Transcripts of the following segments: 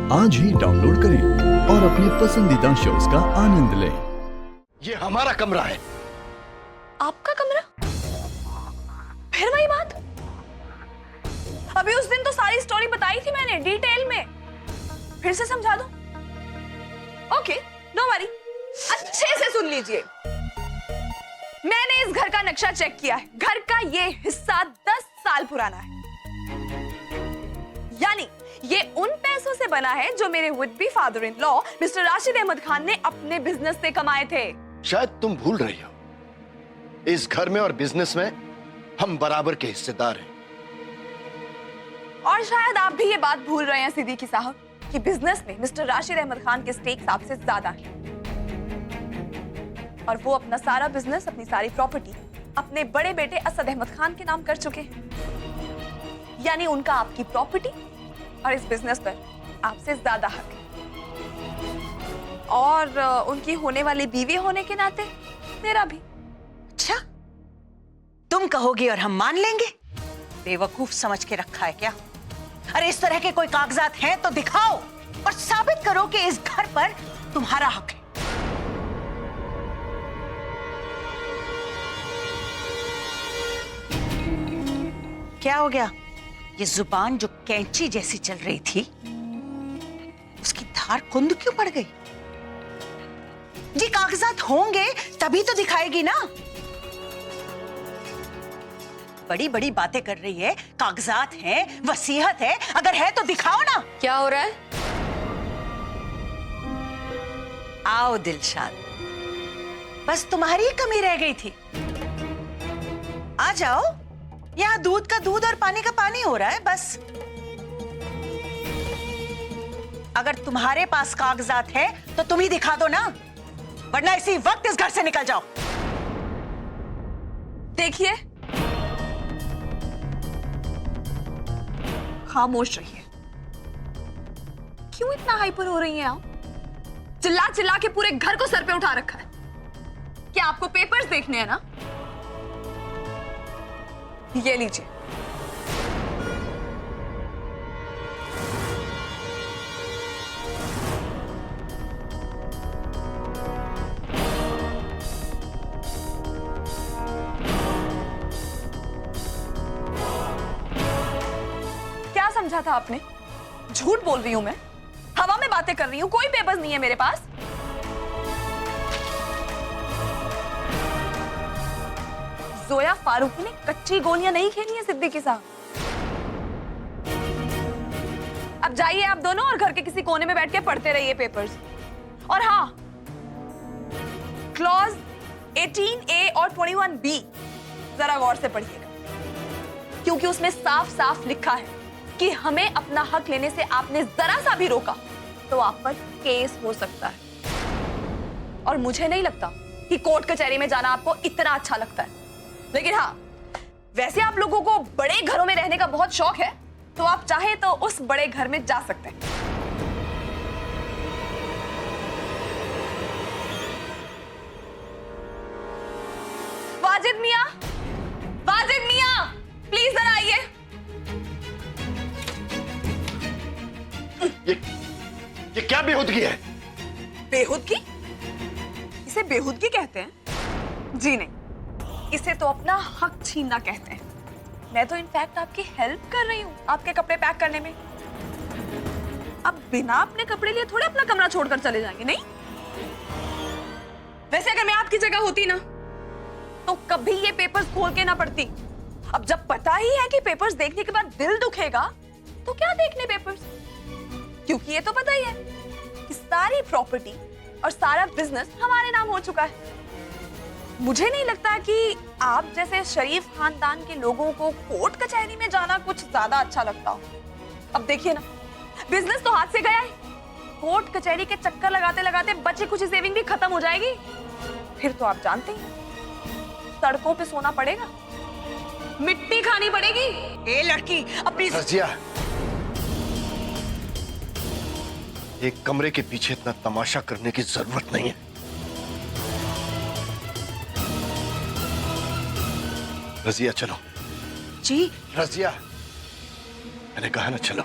आज ही डाउनलोड करें और अपने पसंदीदा शोज का आनंद लें। ये हमारा कमरा है। आपका कमरा? फिर वही बात। अभी उस दिन तो सारी स्टोरी बताई थी मैंने डिटेल में, फिर से समझा दो। ओके, नो वरी, अच्छे से सुन लीजिए। मैंने इस घर का नक्शा चेक किया है। घर का ये हिस्सा 10 साल पुराना है, यानी ये उन पैसों से बना है जो मेरे would be father in law mister Rashid Ahmed Khan ने अपने बिजनेस से कमाए थे। शायद तुम भूल रही हो, इस घर में और बिजनेस में हम बराबर के हिस्सेदार हैं। और शायद आप भी ये बात भूल रहे हैं सिद्दीकी साहब कि बिजनेस में मिस्टर राशिद अहमद खान के स्टेक्स आपसे ज्यादा हैं। और वो अपना सारा बिजनेस, अपनी सारी प्रॉपर्टी अपने बड़े बेटे असद अहमद खान के नाम कर चुके हैं। यानी उनका आपकी प्रॉपर्टी और इस बिजनेस पर आपसे ज्यादा हक है। और उनकी होने वाली बीवी होने के नाते मेरा भी। अच्छा, तुम कहोगी और हम मान लेंगे? बेवकूफ समझ के रखा है क्या? अरे इस तरह के कोई कागजात हैं तो दिखाओ और साबित करो कि इस घर पर तुम्हारा हक है। क्या हो गया? ये जुबान जो कैंची जैसी चल रही थी, उसकी धार कुंद क्यों पड़ गई? जी कागजात होंगे तभी तो दिखाएगी ना। बड़ी बड़ी बातें कर रही है। कागजात हैं, वसीयत है, अगर है तो दिखाओ ना। क्या हो रहा है? आओ दिलशाद, बस तुम्हारी कमी रह गई थी। आ जाओ, यहाँ दूध का दूध और पानी का पानी हो रहा है बस। अगर तुम्हारे पास कागजात है तो तुम ही दिखा दो ना, वरना इसी वक्त इस घर से निकल जाओ। देखिए, खामोश रहिए। क्यों इतना हाइपर हो रही हैं आप? चिल्ला चिल्ला के पूरे घर को सर पे उठा रखा है। क्या आपको पेपर्स देखने हैं ना? ये लीजिए। क्या समझा था आपने? झूठ बोल रही हूं मैं, हवा में बातें कर रही हूं, कोई पेपर्स नहीं है मेरे पास। जोया फारूकी ने कच्ची गोलियां नहीं खेली है सिद्दीकी साहब। अब जाइए आप दोनों और घर के किसी कोने में बैठ के पढ़ते रहिए पेपर्स। और हाँ, क्लॉज 18A और 21B जरा गौर से पढ़िएगा, क्योंकि उसमें साफ साफ लिखा है कि हमें अपना हक लेने से आपने जरा सा भी रोका तो आप पर केस हो सकता है। और मुझे नहीं लगता कि कोर्ट कचहरी में जाना आपको इतना अच्छा लगता है। लेकिन हाँ, वैसे आप लोगों को बड़े घरों में रहने का बहुत शौक है, तो आप चाहे तो उस बड़े घर में जा सकते हैं। वाजिद मियां, वाजिद मियां, प्लीज जरा आइए। ये क्या बेहूदगी है? बेहूदगी? इसे बेहूदगी कहते हैं? जी नहीं, इसे तो अपना हक छीनना कहते हैं। मैं तो इनफैक्ट आपकी हेल्प कर रही हूँ आपके कपड़े पैक करने में। अब बिना अपने कपड़े लिए थोड़े अपना कमरा छोड़कर चले जाएंगे, नहीं? वैसे अगर मैं आपकी जगह होती ना, तो कभी ये पेपर्स खोल के ना पढ़ती। अब जब पता ही है कि पेपर्स देखने के बाद दिल दुखेगा, तो क्या देखने पेपर्स? क्योंकि ये तो पता ही है कि सारी प्रॉपर्टी और सारा बिजनेस हमारे नाम हो चुका है। मुझे नहीं लगता कि आप जैसे शरीफ खानदान के लोगों को कोर्ट कचहरी में जाना कुछ ज्यादा अच्छा लगता हो। अब देखिए ना, बिजनेस तो हाथ से गया है। कोर्ट कचहरी के चक्कर लगाते लगाते बची कुछ सेविंग भी खत्म हो जाएगी। फिर तो आप जानते ही, सड़कों पे सोना पड़ेगा, मिट्टी खानी पड़ेगी। ए लड़की, अपनी रजिया, एक कमरे के पीछे इतना तमाशा करने की जरूरत नहीं है। रजिया चलो। जी रजिया, मैंने कहा ना चलो।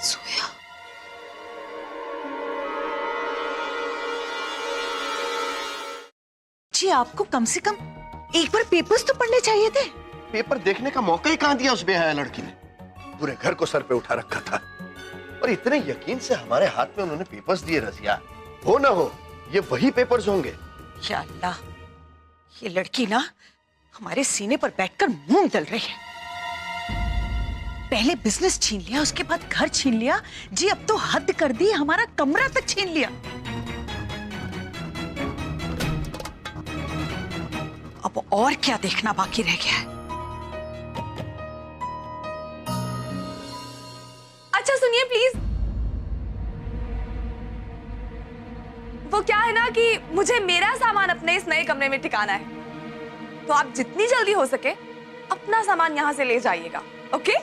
सोया। जी आपको कम से कम एक बार पेपर्स तो पढ़ने चाहिए थे। पेपर देखने का मौका ही कहां दिया उस बेहया लड़की ने। पूरे घर को सर पे उठा रखा था और इतने यकीन से हमारे हाथ में उन्होंने पेपर्स दिए। रजिया, हो ना हो ये वही पेपर्स होंगे। या अल्लाह, ये लड़की ना हमारे सीने पर बैठकर मूंग दल रही है। पहले बिजनेस छीन लिया, उसके बाद घर छीन लिया। जी अब तो हद कर दी, हमारा कमरा तक छीन लिया। अब और क्या देखना बाकी रह गया है? अच्छा सुनिए प्लीज, वो क्या है ना कि मुझे मेरा सामान अपने इस नए कमरे में ठिकाना है, तो आप जितनी जल्दी हो सके अपना सामान यहां से ले जाइएगा। ओके?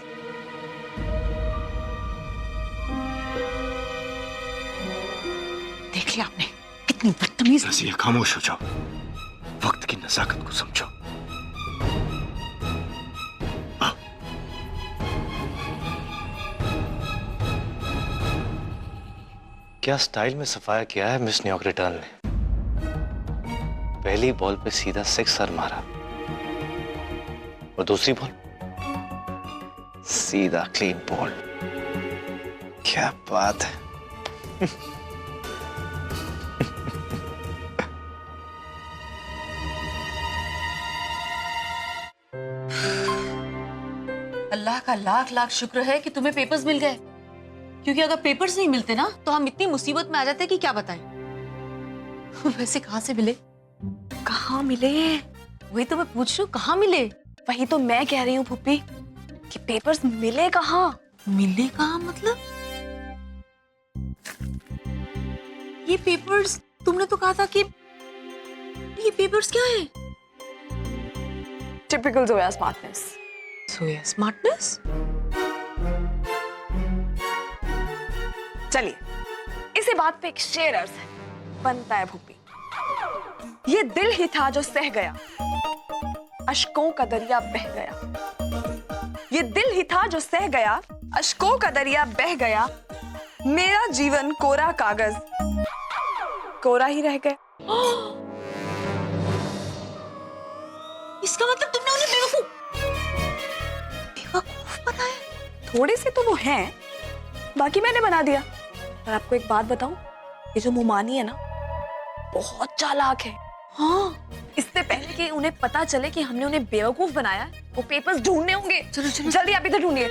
देख लिया आपने कितनी बदतमीज। रजिया खामोश हो जाओ, वक्त की नजाकत को समझो। क्या स्टाइल में सफाया किया है मिस न्योग्रेटन ने। पहली बॉल पे सीधा सिक्सर मारा और दूसरी बॉल सीधा क्लीन बॉल। क्या बात है। अल्लाह का लाख लाख शुक्र है कि तुम्हें पेपर्स मिल गए, क्योंकि अगर पेपर्स नहीं मिलते ना तो हम इतनी मुसीबत में आ जाते कि क्या बताएं। वैसे कहाँ से मिले? कहाँ मिले? वही तो मैं पूछ रही हूँ, कहाँ मिले? वही तो मैं कह रही हूँ पुप्पी कि पेपर्स मिले कहाँ। मिले कहाँ मतलब? ये पेपर्स, तुमने तो कहा था कि ये पेपर्स क्या है? Typical Zoya smartness. सोया स्मार्टनेस? चलिए इसी बात पे एक शेर अर्ज है, बनता है भूपी। ये दिल ही था जो सह गया, अश्कों का दरिया बह गया। ये दिल ही था जो सह गया, अश्कों का दरिया बह गया। मेरा जीवन कोरा कागज, कोरा ही रह गया। इसका मतलब तुमने उन्हें बेवकूफ बताया? थोड़े से तो वो हैं, बाकी मैंने बना दिया। और आपको एक बात बताऊं, ये जो मुमानी है ना बहुत चालाक है। हाँ, इससे पहले कि उन्हें पता चले कि हमने उन्हें बेवकूफ बनाया, वो पेपर्स ढूंढने होंगे। चलो चलो जल्दी आप इधर ढूंढिए।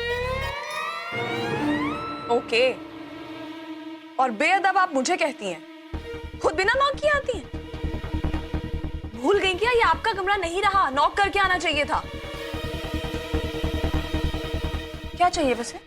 ओके, और बेअदब आप मुझे कहती हैं, खुद बिना नॉक किए आती हैं। भूल गई क्या ये आपका कमरा नहीं रहा, नॉक करके आना चाहिए था। क्या चाहिए वैसे?